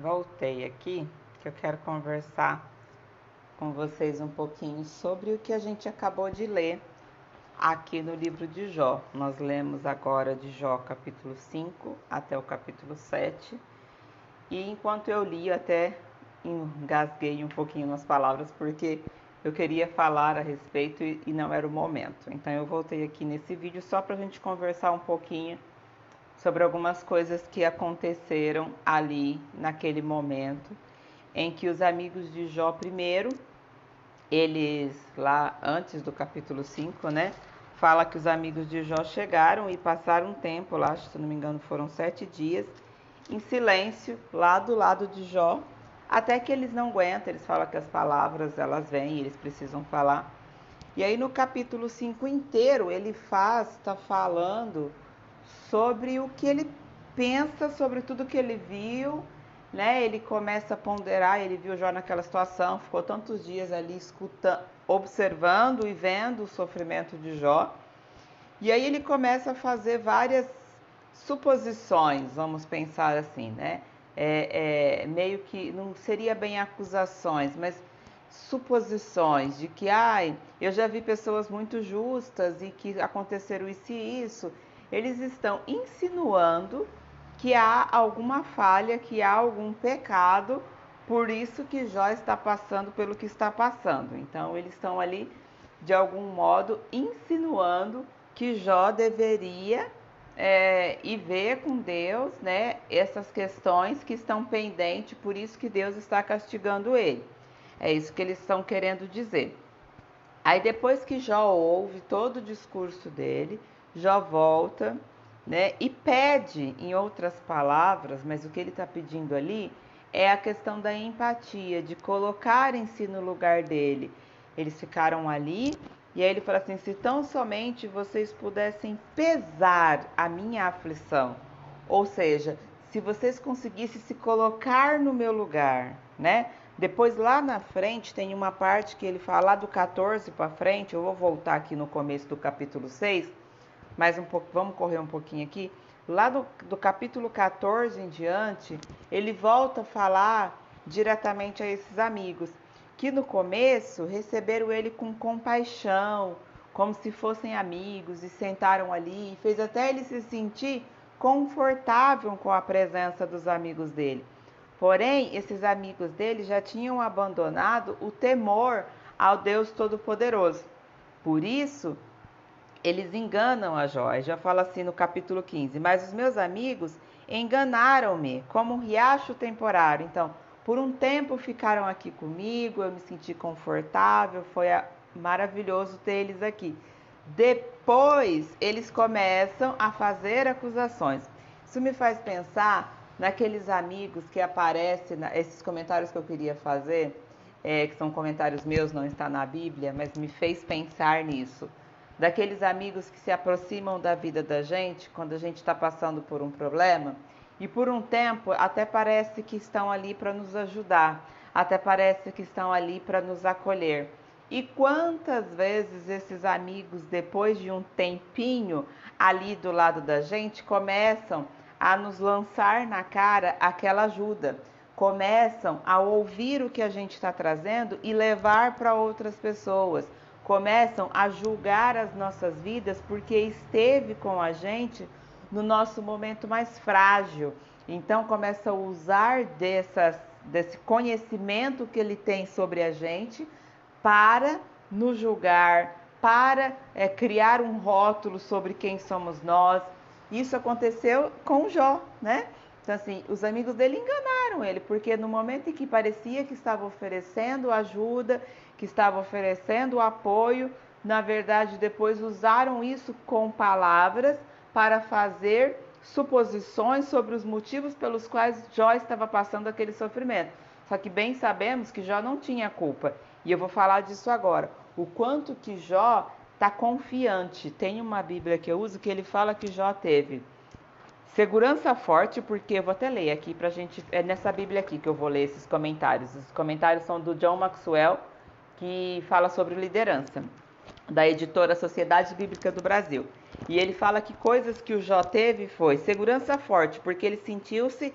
Voltei aqui que eu quero conversar com vocês um pouquinho sobre o que a gente acabou de ler aqui no livro de Jó. Nós lemos agora de Jó capítulo 5 até o capítulo 7 e enquanto eu li eu até engasguei um pouquinho nas palavras porque eu queria falar a respeito e não era o momento. Então eu voltei aqui nesse vídeo só para a gente conversar um pouquinho sobre algumas coisas que aconteceram ali naquele momento em que os amigos de Jó primeiro, eles lá antes do capítulo 5, né, fala que os amigos de Jó chegaram e passaram um tempo lá, se não me engano foram 7 dias, em silêncio lá do lado de Jó, até que eles não aguentam, eles falam que as palavras elas vêm, eles precisam falar. E aí no capítulo 5 inteiro ele está falando sobre o que ele pensa, sobre tudo que ele viu, né? Ele começa a ponderar, ele viu Jó naquela situação, ficou tantos dias ali escutando, observando e vendo o sofrimento de Jó. E aí ele começa a fazer várias suposições, vamos pensar assim, né? Meio que não seria bem acusações, mas suposições de que, eu já vi pessoas muito justas e que aconteceram isso e isso. Eles estão insinuando que há alguma falha, que há algum pecado, por isso que Jó está passando pelo que está passando. Então eles estão ali, de algum modo, insinuando que Jó deveria ir ver com Deus, né, essas questões que estão pendentes, por isso que Deus está castigando ele. É isso que eles estão querendo dizer. Aí depois que Jó ouve todo o discurso dele, Jó volta, né, e pede, em outras palavras, mas o que ele está pedindo ali é a questão da empatia, de colocarem-se no lugar dele. Eles ficaram ali e aí ele fala assim: se tão somente vocês pudessem pesar a minha aflição, ou seja, se vocês conseguissem se colocar no meu lugar, né? Depois lá na frente tem uma parte que ele fala lá do 14 para frente, eu vou voltar aqui no começo do capítulo 6, mas vamos correr um pouquinho aqui. Lá do capítulo 14 em diante, ele volta a falar diretamente a esses amigos, que no começo receberam ele com compaixão, como se fossem amigos, e sentaram ali, e fez até ele se sentir confortável com a presença dos amigos dele. Porém, esses amigos dele já tinham abandonado o temor ao Deus Todo-Poderoso. Por isso, eles enganam a Jó. Já fala assim no capítulo 15: mas os meus amigos enganaram-me como um riacho temporário. Então, por um tempo ficaram aqui comigo, eu me senti confortável, foi maravilhoso ter eles aqui. Depois, eles começam a fazer acusações. Isso me faz pensar naqueles amigos que aparecem, esses comentários que eu queria fazer, que são comentários meus, não está na Bíblia, mas me fez pensar nisso. Daqueles amigos que se aproximam da vida da gente quando a gente está passando por um problema e por um tempo até parece que estão ali para nos ajudar, até parece que estão ali para nos acolher. E quantas vezes esses amigos, depois de um tempinho ali do lado da gente, começam a nos lançar na cara aquela ajuda, começam a ouvir o que a gente está trazendo e levar para outras pessoas, começam a julgar as nossas vidas porque esteve com a gente no nosso momento mais frágil. Então começa a usar desse conhecimento que ele tem sobre a gente para nos julgar, para criar um rótulo sobre quem somos nós. Isso aconteceu com Jó, né? Então assim, os amigos dele enganaram ele, porque no momento em que parecia que estava oferecendo ajuda, que estava oferecendo apoio, na verdade depois usaram isso com palavras para fazer suposições sobre os motivos pelos quais Jó estava passando aquele sofrimento. Só que bem sabemos que Jó não tinha culpa. E eu vou falar disso agora. O quanto que Jó está confiante. Tem uma Bíblia que eu uso que ele fala que Jó teve segurança forte, porque eu vou até ler aqui pra gente, é nessa Bíblia aqui que eu vou ler esses comentários. Os comentários são do John Maxwell, que fala sobre liderança, da editora Sociedade Bíblica do Brasil. E ele fala que coisas que o Jó teve foi segurança forte, porque ele sentiu-se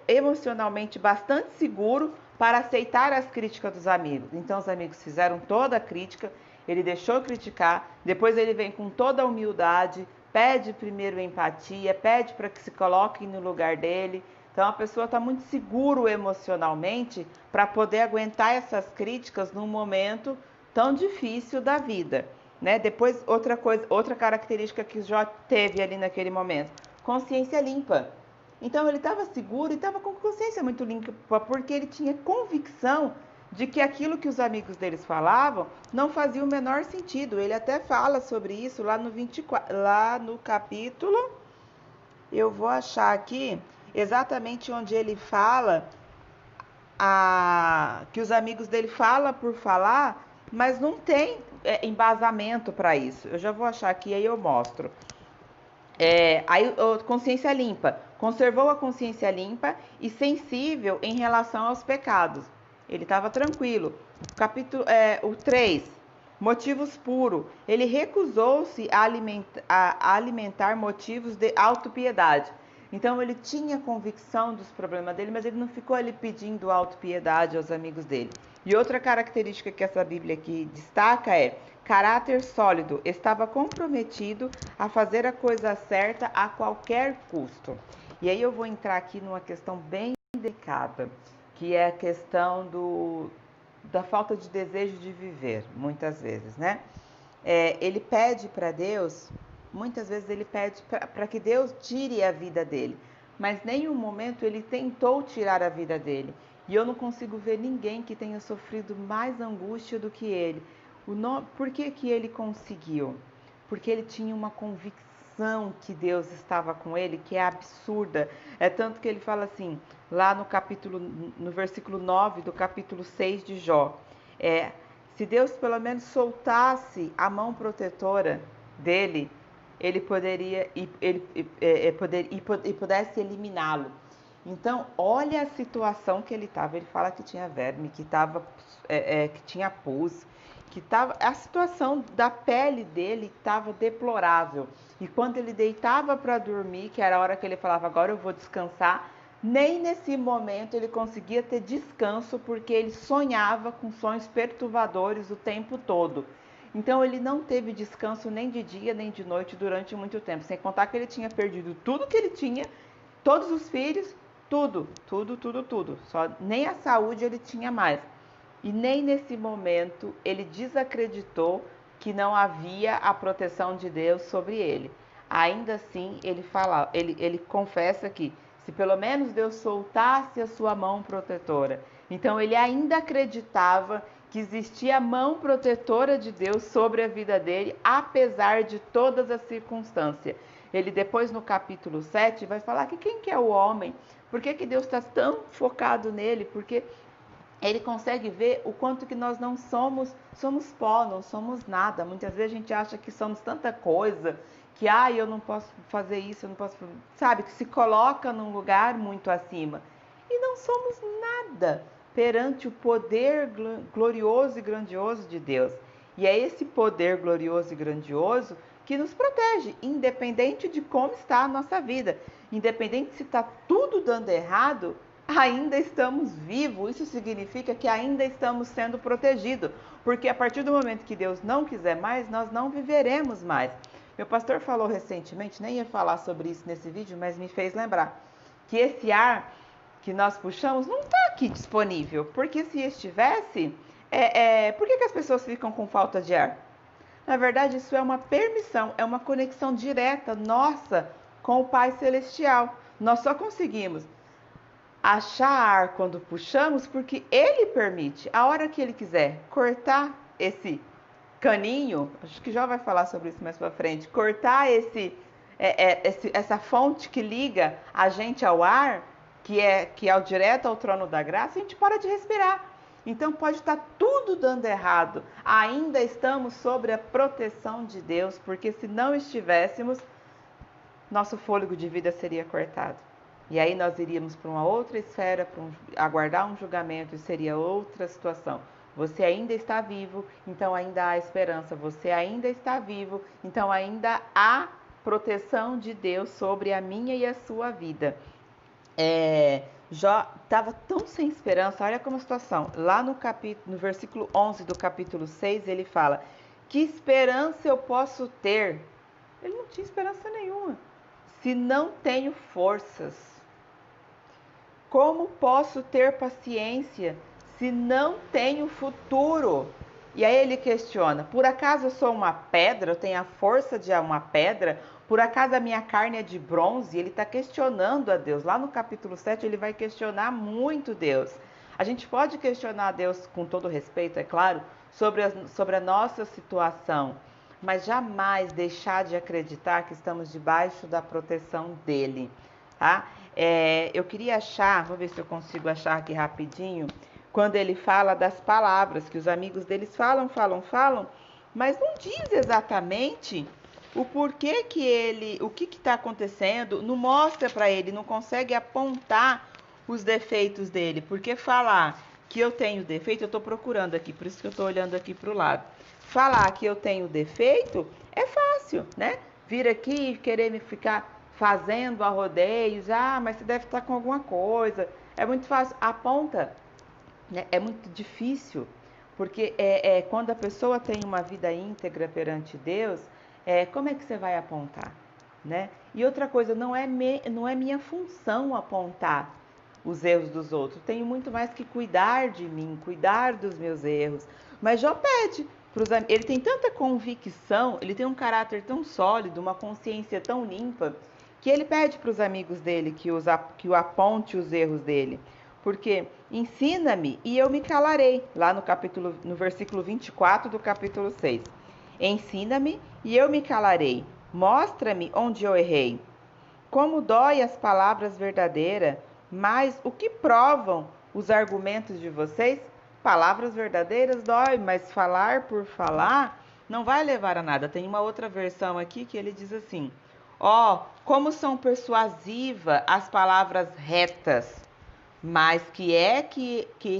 emocionalmente bastante seguro para aceitar as críticas dos amigos. Então os amigos fizeram toda a crítica, ele deixou criticar, depois ele vem com toda a humildade, pede primeiro empatia, pede para que se coloquem no lugar dele. Então a pessoa está muito seguro emocionalmente para poder aguentar essas críticas num momento tão difícil da vida, né? Depois outra característica que Jó teve ali naquele momento, consciência limpa. Então ele estava seguro e estava com consciência muito limpa, porque ele tinha convicção de que aquilo que os amigos deles falavam não fazia o menor sentido. Ele até fala sobre isso lá no 24, lá no capítulo, eu vou achar aqui, exatamente onde ele fala que os amigos dele falam por falar, mas não tem embasamento para isso. Eu já vou achar aqui, aí eu mostro. Aí, consciência limpa. Conservou a consciência limpa e sensível em relação aos pecados. Ele estava tranquilo. O 3. Motivos puros. Ele recusou-se a alimentar motivos de autopiedade. Então ele tinha convicção dos problemas dele, mas ele não ficou ali pedindo autopiedade aos amigos dele. E outra característica que essa Bíblia aqui destaca é caráter sólido. Estava comprometido a fazer a coisa certa a qualquer custo. E aí eu vou entrar aqui numa questão bem delicada, que é a questão da falta de desejo de viver, muitas vezes, né? Ele pede para Deus, muitas vezes ele pede para que Deus tire a vida dele, mas em nenhum momento ele tentou tirar a vida dele. E eu não consigo ver ninguém que tenha sofrido mais angústia do que ele. Por que que ele conseguiu? Porque ele tinha uma convicção que Deus estava com ele, que é absurda. É tanto que ele fala assim, lá no versículo 9 do capítulo 6 de Jó. Se Deus pelo menos soltasse a mão protetora dele, ele poderia e pudesse eliminá-lo. Então, olha a situação que ele estava. Ele fala que tinha verme, que tinha pus, a situação da pele dele estava deplorável. E quando ele deitava para dormir, que era a hora que ele falava, agora eu vou descansar, nem nesse momento ele conseguia ter descanso, porque ele sonhava com sonhos perturbadores o tempo todo. Então ele não teve descanso nem de dia nem de noite durante muito tempo, sem contar que ele tinha perdido tudo que ele tinha, todos os filhos, tudo. Só nem a saúde ele tinha mais. E nem nesse momento ele desacreditou que não havia a proteção de Deus sobre ele. Ainda assim, ele confessa que se pelo menos Deus soltasse a sua mão protetora. Então ele ainda acreditava que existia a mão protetora de Deus sobre a vida dele, apesar de todas as circunstâncias. Ele depois no capítulo 7 vai falar que quem que é o homem? Por que Deus está tão focado nele? Porque ele consegue ver o quanto que nós não somos pó, não somos nada. Muitas vezes a gente acha que somos tanta coisa, que eu não posso fazer isso, eu não posso, sabe, que se coloca num lugar muito acima. E não somos nada perante o poder glorioso e grandioso de Deus. E é esse poder glorioso e grandioso que nos protege, independente de como está a nossa vida. Independente se está tudo dando errado, ainda estamos vivos. Isso significa que ainda estamos sendo protegidos, porque a partir do momento que Deus não quiser mais, nós não viveremos mais. Meu pastor falou recentemente, nem ia falar sobre isso nesse vídeo, mas me fez lembrar que esse ar que nós puxamos não está aqui disponível, porque se estivesse, por que as pessoas ficam com falta de ar? Na verdade, isso é uma permissão, é uma conexão direta nossa com o Pai Celestial. Nós só conseguimos achar ar quando puxamos porque Ele permite, a hora que Ele quiser, cortar esse caninho, acho que já vai falar sobre isso mais pra frente, cortar essa fonte que liga a gente ao ar, que é direto ao trono da graça, a gente para de respirar. Então pode estar tudo dando errado, ainda estamos sob a proteção de Deus, porque se não estivéssemos, nosso fôlego de vida seria cortado. E aí nós iríamos para uma outra esfera, aguardar um julgamento, e seria outra situação. Você ainda está vivo, então ainda há esperança. Você ainda está vivo, então ainda há proteção de Deus sobre a minha e a sua vida. Jó estava tão sem esperança. Olha como a situação. Lá no versículo 11 do capítulo 6, ele fala: que esperança eu posso ter? Ele não tinha esperança nenhuma. Se não tenho forças, como posso ter paciência se não tenho futuro? E aí ele questiona: por acaso eu sou uma pedra? Eu tenho a força de uma pedra? Por acaso a minha carne é de bronze? Ele está questionando a Deus. Lá no capítulo 7 ele vai questionar muito Deus. A gente pode questionar Deus com todo respeito, é claro, sobre a nossa situação, mas jamais deixar de acreditar que estamos debaixo da proteção dele, tá? Eu queria achar, vou ver se eu consigo achar aqui rapidinho, quando ele fala das palavras, que os amigos deles falam, mas não diz exatamente o porquê o que está acontecendo, não mostra para ele, não consegue apontar os defeitos dele, porque falar que eu tenho defeito, eu estou procurando aqui, por isso que eu estou olhando aqui para o lado. Falar que eu tenho defeito é fácil, né? Vir aqui e querer me ficar fazendo a rodeios, mas você deve estar com alguma coisa. É muito fácil, aponta, né? É muito difícil, porque quando a pessoa tem uma vida íntegra perante Deus, como é que você vai apontar, né? E outra coisa, não é minha função apontar os erros dos outros. Tenho muito mais que cuidar de mim, cuidar dos meus erros. Mas Jó pede pros amigos. Ele tem tanta convicção, ele tem um caráter tão sólido, uma consciência tão limpa, que ele pede para os amigos dele que o aponte os erros dele. Porque ensina-me e eu me calarei. Lá no versículo 24 do capítulo 6. Ensina-me e eu me calarei. Mostra-me onde eu errei. Como dói as palavras verdadeiras, mas o que provam os argumentos de vocês? Palavras verdadeiras dói, mas falar por falar não vai levar a nada. Tem uma outra versão aqui que ele diz assim: como são persuasivas as palavras retas, mas que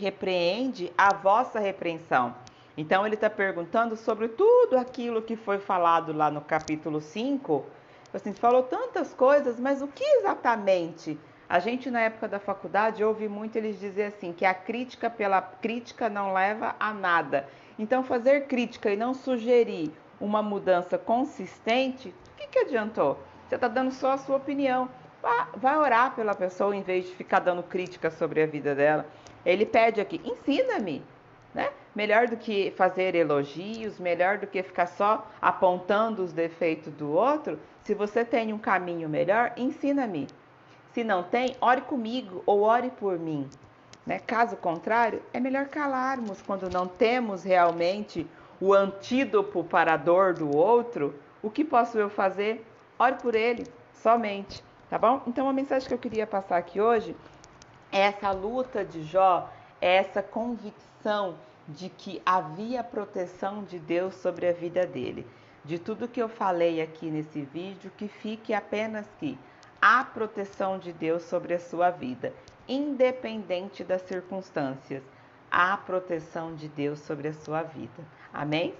repreende a vossa repreensão. Então ele está perguntando sobre tudo aquilo que foi falado lá no capítulo 5. Assim, falou tantas coisas, mas o que exatamente? A gente na época da faculdade ouve muito eles dizer assim, que a crítica pela crítica não leva a nada. Então fazer crítica e não sugerir uma mudança consistente, o que adiantou? Você está dando só a sua opinião. Vai orar pela pessoa em vez de ficar dando crítica sobre a vida dela. Ele pede aqui, ensina-me, né? Melhor do que fazer elogios, melhor do que ficar só apontando os defeitos do outro. Se você tem um caminho melhor, ensina-me. Se não tem, ore comigo ou ore por mim, né? Caso contrário, é melhor calarmos quando não temos realmente o antídoto para a dor do outro. O que posso eu fazer? Ore por ele, somente. Tá bom? Então a mensagem que eu queria passar aqui hoje é essa luta de Jó, é essa convicção de que havia proteção de Deus sobre a vida dele. De tudo que eu falei aqui nesse vídeo, que fique apenas que há proteção de Deus sobre a sua vida, independente das circunstâncias. Há proteção de Deus sobre a sua vida. Amém?